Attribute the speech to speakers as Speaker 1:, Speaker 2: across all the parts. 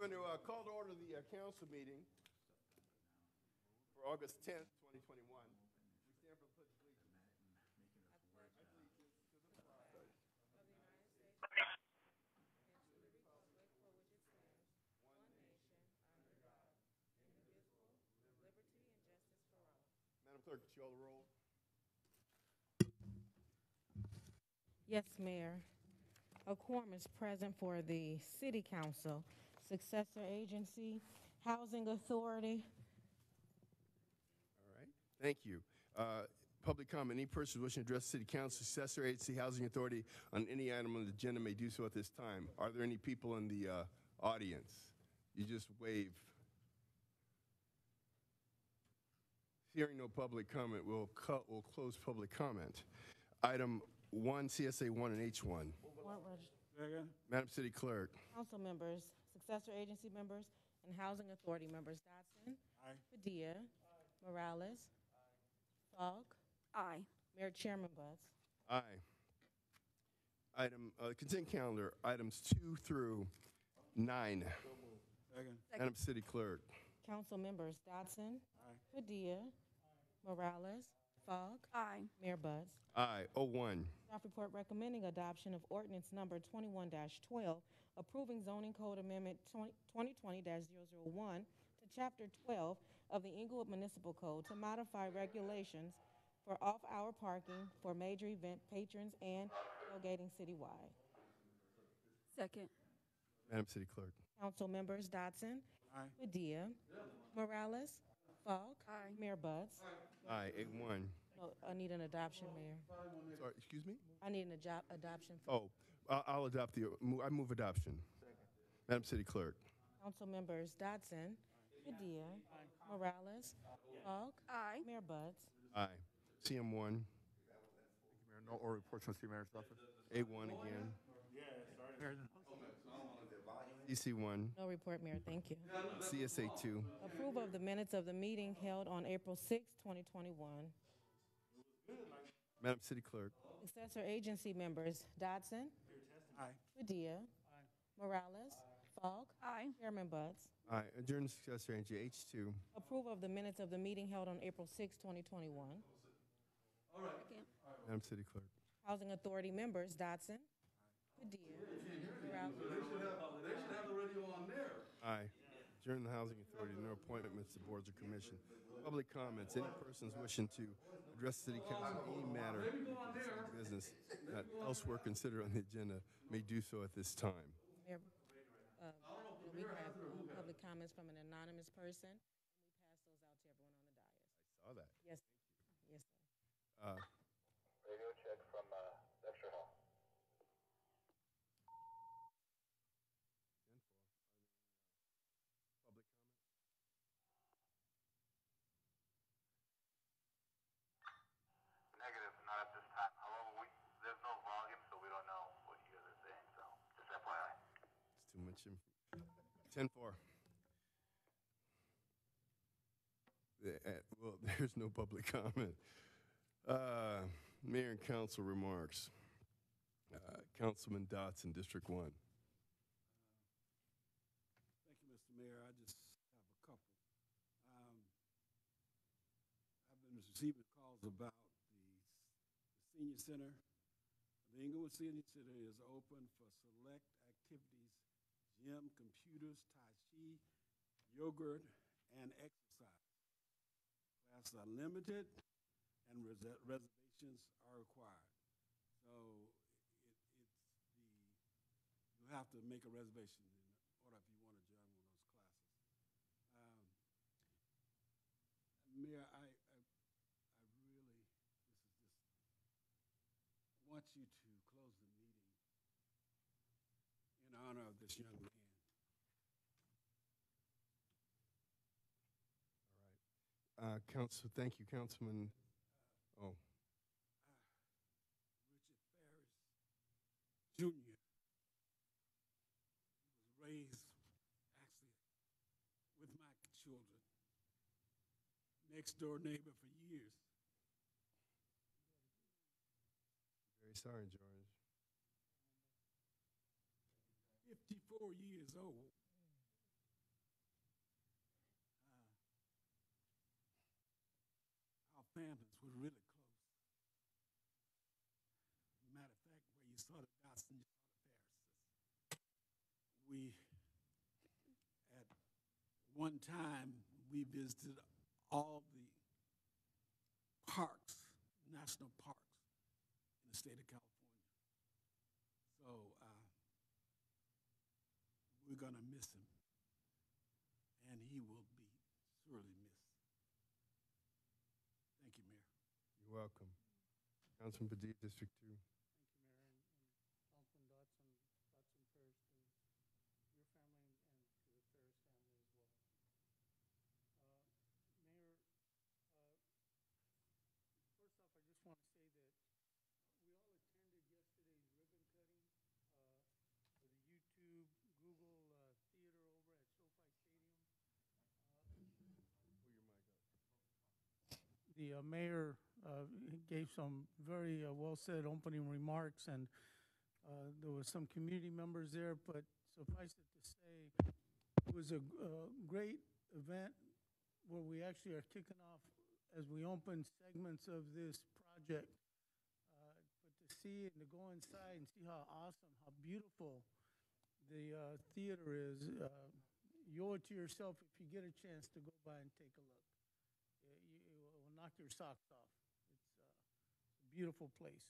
Speaker 1: We're going to call to order the council meeting for August 10th, 2021. We stand for the pledge of allegiance. Madam Clerk, could you call the roll?
Speaker 2: Yes, Mayor. A quorum is present for the City Council, Successor Agency, Housing Authority.
Speaker 1: All right. Thank you. Public comment. Any person wishing to address the City Council, Successor Agency, Housing Authority on any item on the agenda may do so at this time. Are there any people in the audience? You just wave. Hearing no public comment, we'll close public comment. Item 1, CSA 1 and H1. Madam City Clerk.
Speaker 2: Council members, Successor Agency members, and Housing Authority members, Dodson.
Speaker 3: Aye.
Speaker 2: Padilla. Morales. Falk.
Speaker 4: Aye.
Speaker 2: Mayor Chairman Butts.
Speaker 1: Aye. Item consent calendar, items 2 through 9.
Speaker 3: Second.
Speaker 1: Madam City Clerk.
Speaker 2: Council members, Dodson.
Speaker 3: Aye.
Speaker 2: Padilla. Morales. Falk.
Speaker 4: Aye.
Speaker 2: Mayor Butts.
Speaker 1: Aye. 01.
Speaker 2: Staff report recommending adoption of ordinance number 21-12, approving zoning code amendment 2020-001 to chapter 12 of the Inglewood Municipal Code to modify regulations for off-hour parking for major event patrons and tailgating citywide.
Speaker 4: Second.
Speaker 1: Madam City Clerk.
Speaker 2: Council members Dodson.
Speaker 3: Aye.
Speaker 2: Padilla. Morales. Falk.
Speaker 4: Aye.
Speaker 2: Mayor Butts.
Speaker 1: Aye. 81.
Speaker 2: No, I need an adoption, Mayor.
Speaker 1: Sorry, excuse me?
Speaker 2: I need an adoption.
Speaker 1: Oh, I'll adopt I move adoption. Madam City Clerk.
Speaker 2: Council members Dodson. Padilla. Morales. Falk.
Speaker 4: Aye.
Speaker 2: Mayor Butts.
Speaker 1: Aye. CM1.
Speaker 5: Mayor, no oral reports from the City Mayor's office.
Speaker 1: A1 again. CC1.
Speaker 2: No report, Mayor. Thank you.
Speaker 1: CSA2.
Speaker 2: Approval of the minutes of the meeting held on April 6, 2021.
Speaker 1: Madam City Clerk.
Speaker 2: Successor agency members Dodson.
Speaker 3: Aye.
Speaker 2: Padilla. Morales. Falk.
Speaker 4: Aye.
Speaker 2: Chairman Butts.
Speaker 1: Aye. Adjourn Successor Agency H2.
Speaker 2: Approval of the minutes of the meeting held on April 6, 2021.
Speaker 4: Second.
Speaker 1: Madam City Clerk.
Speaker 2: Housing Authority members Dodson. Padilla. Morales.
Speaker 1: Aye. Adjourn the Housing Authority. No appointments to boards or commission. Public comments. Any persons wishing to address the City Council on any matter of business that elsewhere considered on the agenda may do so at this time.
Speaker 2: Mayor, we have public comments from an anonymous person, and we pass those out to everyone on the dais.
Speaker 1: I saw that.
Speaker 2: Yes. Yes, sir.
Speaker 6: Radio check from lecture hall.
Speaker 1: Public comment?
Speaker 6: Negative, not at this time. However, there's no volume, so we don't know what you guys are saying. So just FYI.
Speaker 1: It's too much information. 10-4. Well, there's no public comment. Mayor and council remarks. Councilman Dotson, District 1.
Speaker 3: Thank you, Mr. Mayor. I just have a couple. I've been receiving calls about the senior center. The Inglewood Senior Center is open for select activities, gym, computers, tai chi, yogurt, and exercise. Classes are limited and reservations are required. So you have to make a reservation in order if you want to join one of those classes. Mayor, I really, want you to close the meeting in honor of this young man.
Speaker 1: All right. Council, thank you, Councilman. Oh.
Speaker 3: Richard Ferris Jr. He was raised, actually, with my children, next door neighbor for years.
Speaker 1: Very sorry, George.
Speaker 3: 54 years old. families were really close. Matter of fact, where you saw the dots and you saw the Pharisees. We, at one time, we visited all the parks, national parks in the state of California. So we're going to miss him, and he will be surely missed. Thank you, Mayor.
Speaker 1: You're welcome. Councilman Padilla, District 2.
Speaker 7: Thank you, Mayor, and Councilman Dotson. Thoughts and prayers to your family and to the Ferris family as well. Mayor, first off, I just want to say that we all attended yesterday's ribbon cutting for the YouTube Google Theater over at SoFi Stadium. The mayor gave some very well-said opening remarks, and there was some community members there, but suffice it to say, it was a great event where we actually are kicking off as we open segments of this project. But to see and to go inside and see how awesome, how beautiful the theater is, you owe it to yourself if you get a chance to go by and take a look. It will knock your socks off. It's a beautiful place.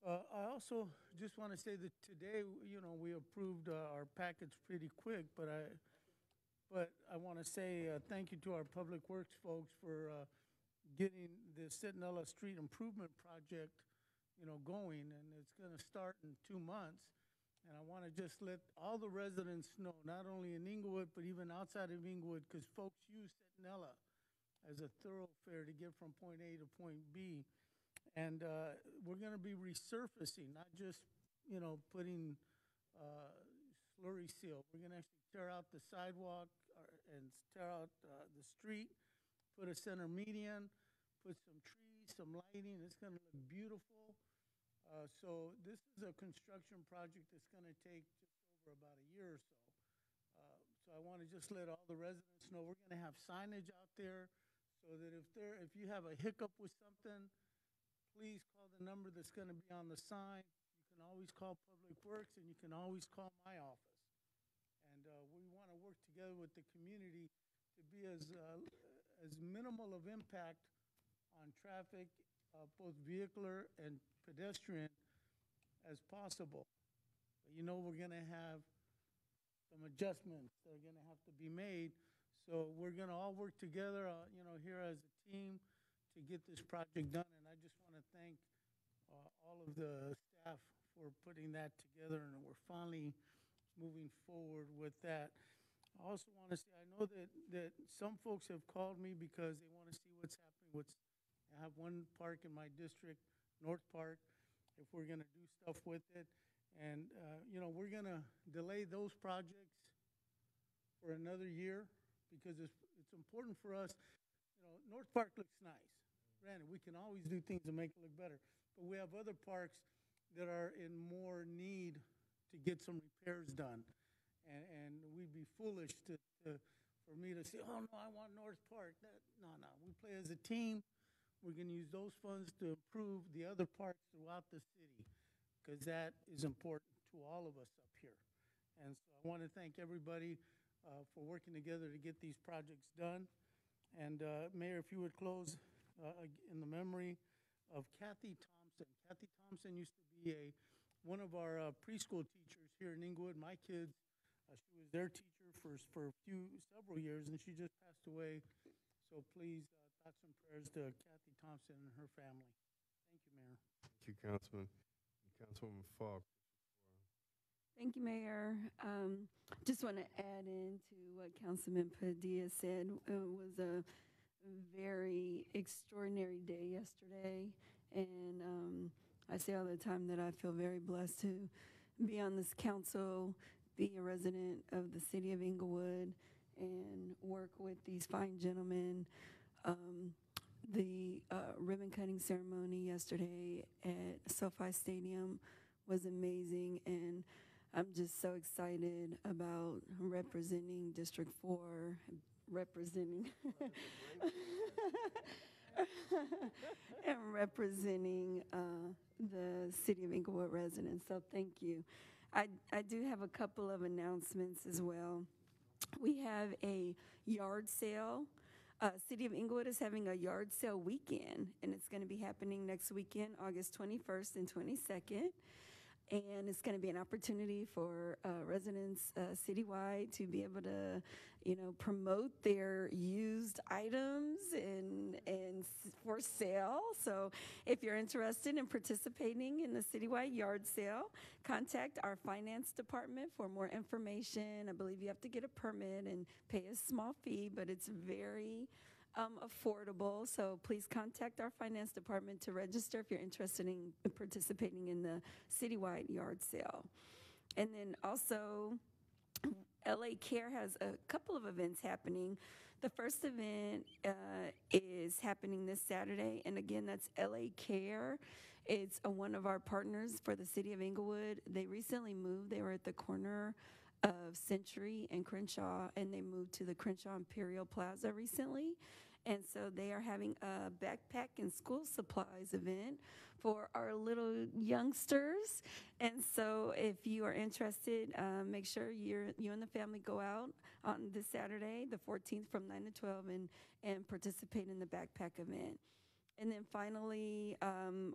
Speaker 7: I also just want to say that today, we approved our package pretty quick, but I want to say thank you to our Public Works folks for getting the Centinela Street Improvement Project, going, and it's going to start in 2 months. And I want to just let all the residents know, not only in Inglewood, but even outside of Inglewood, because folks use Centinela as a thoroughfare to get from point A to point B. And we're going to be resurfacing, not just, putting slurry seal. We're going to actually tear out the sidewalk and tear out the street, put a center median, put some trees, some lighting. It's going to look beautiful. So this is a construction project that's going to take just over about a year or so. So I want to just let all the residents know we're going to have signage out there so that if you have a hiccup with something, please call the number that's going to be on the sign. You can always call Public Works, and you can always call my office. And we want to work together with the community to be as minimal of impact on traffic, both vehicular and pedestrian, as possible. But we're going to have some adjustments that are going to have to be made. So we're going to all work together, here as a team to get this project done. And I just want to thank all of the staff for putting that together, and we're finally moving forward with that. I also want to say, I know that some folks have called me because they want to see what's happening. I have one park in my district, North Park, if we're going to do stuff with it. And, we're going to delay those projects for another year because it's important for us. North Park looks nice. Granted, we can always do things to make it look better. But we have other parks that are in more need to get some repairs done. And we'd be foolish for me to say, oh, no, I want North Park. No. We play as a team. We're going to use those funds to improve the other parks throughout the city because that is important to all of us up here. And so I want to thank everybody for working together to get these projects done. And Mayor, if you would close in the memory of Kathy Thompson. Kathy Thompson used to be one of our preschool teachers here in Inglewood. My kids, she was their teacher for several years, and she just passed away. So please, thoughts and prayers to Kathy Thompson and her family. Thank you, Mayor.
Speaker 1: Thank you, Councilman. Councilwoman Falk.
Speaker 4: Thank you, Mayor. Just want to add in to what Councilman Padilla said. It was a very extraordinary day yesterday, and I say all the time that I feel very blessed to be on this council, be a resident of the city of Inglewood, and work with these fine gentlemen. The ribbon cutting ceremony yesterday at SoFi Stadium was amazing, and I'm just so excited about representing District 4, representing and representing the City of Inglewood residents. So thank you. I do have a couple of announcements as well. We have a yard sale. City of Inglewood is having a yard sale weekend, and it's going to be happening next weekend, August 21st and 22nd. And it's going to be an opportunity for residents citywide to be able to, promote their used items and for sale. So if you're interested in participating in the citywide yard sale, contact our finance department for more information. I believe you have to get a permit and pay a small fee, but it's very affordable. So please contact our finance department to register if you're interested in participating in the citywide yard sale. And then also, LA Care has a couple of events happening. The first event is happening this Saturday, and again, that's LA Care. It's one of our partners for the city of Inglewood. They recently moved. They were at the corner of Century and Crenshaw, and they moved to the Crenshaw Imperial Plaza recently. And so they are having a backpack and school supplies event for our little youngsters. And so if you are interested, make sure you and the family go out on this Saturday, the 14th from 9 to 12 and participate in the backpack event. And then finally,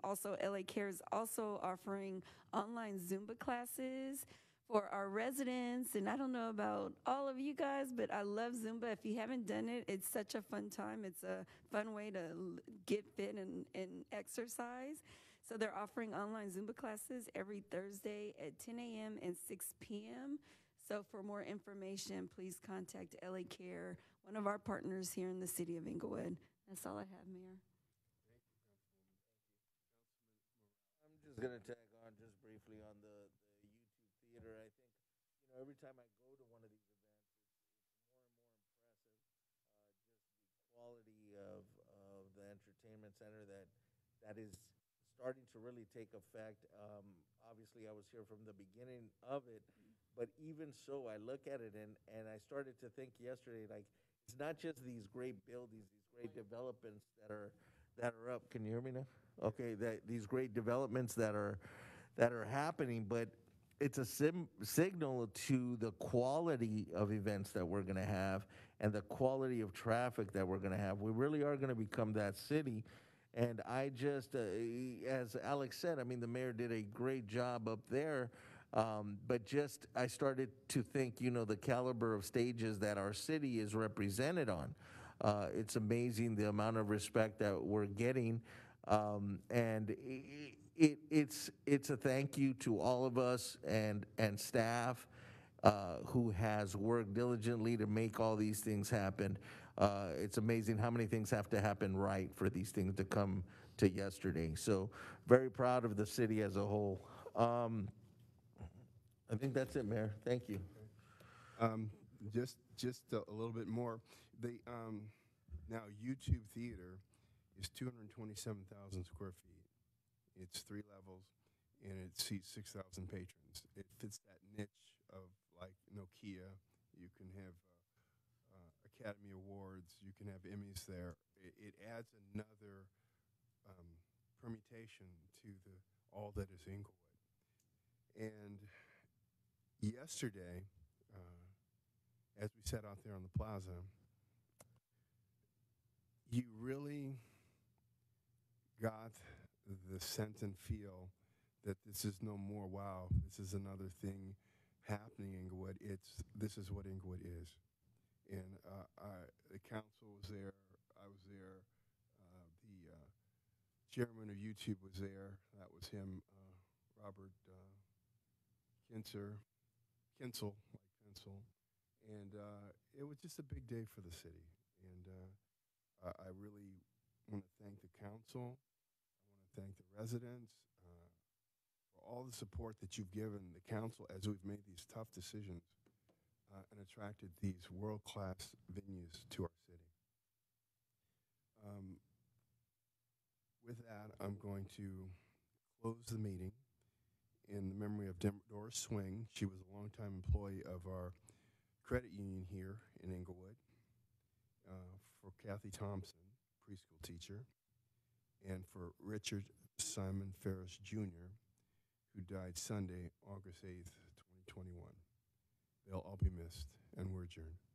Speaker 4: also LA Care is also offering online Zumba classes for our residents. And I don't know about all of you guys, but I love Zumba. If you haven't done it, it's such a fun time. It's a fun way to get fit and exercise. So they're offering online Zumba classes every Thursday at 10 a.m. and 6 p.m. So for more information, please contact LA Care, one of our partners here in the city of Inglewood. That's all I have, Mayor.
Speaker 8: I'm just going to tag on just briefly on the YouTube theater. I think, every time I go to one of these events, it's more and more impressive. Just the quality of the entertainment center that is starting to really take effect. Obviously, I was here from the beginning of it, but even so, I look at it and I started to think yesterday, like, it's not just these great buildings, these great developments that are up. Can you hear me now? Okay, these great developments that are happening, but it's a signal to the quality of events that we're going to have and the quality of traffic that we're going to have. We really are going to become that city. And I just, as Alex said, I mean, the mayor did a great job up there. But just, I started to think, the caliber of stages that our city is represented on. It's amazing the amount of respect that we're getting. And it's a thank you to all of us and staff who has worked diligently to make all these things happen. It's amazing how many things have to happen right for these things to come to yesterday. So very proud of the city as a whole. I think that's it, Mayor. Thank you.
Speaker 1: Just a little bit more. Now YouTube Theater is 227,000 square feet. It's 3 levels, and it seats 6,000 patrons. It fits that niche of like Nokia. You can have Academy Awards. You can have Emmys there. It adds another permutation to all that is Inglewood. And yesterday, as we sat out there on the plaza, you really got the sense and feel that this is no more, wow, this is another thing happening in Inglewood. This is what Inglewood is. And the council was there. I was there. The chairman of YouTube was there. That was him, Robert Kinsel, like pencil. And it was just a big day for the city. And I really want to thank the council. I want to thank the residents for all the support that you've given the council as we've made these tough decisions and attracted these world-class venues to our city. With that, I'm going to close the meeting in the memory of Doris Swing. She was a longtime employee of our credit union here in Inglewood. For Kathy Thompson, preschool teacher, and for Richard Simon Ferris Jr., who died Sunday, August 8th, 2021. They'll all be missed, and we're adjourned.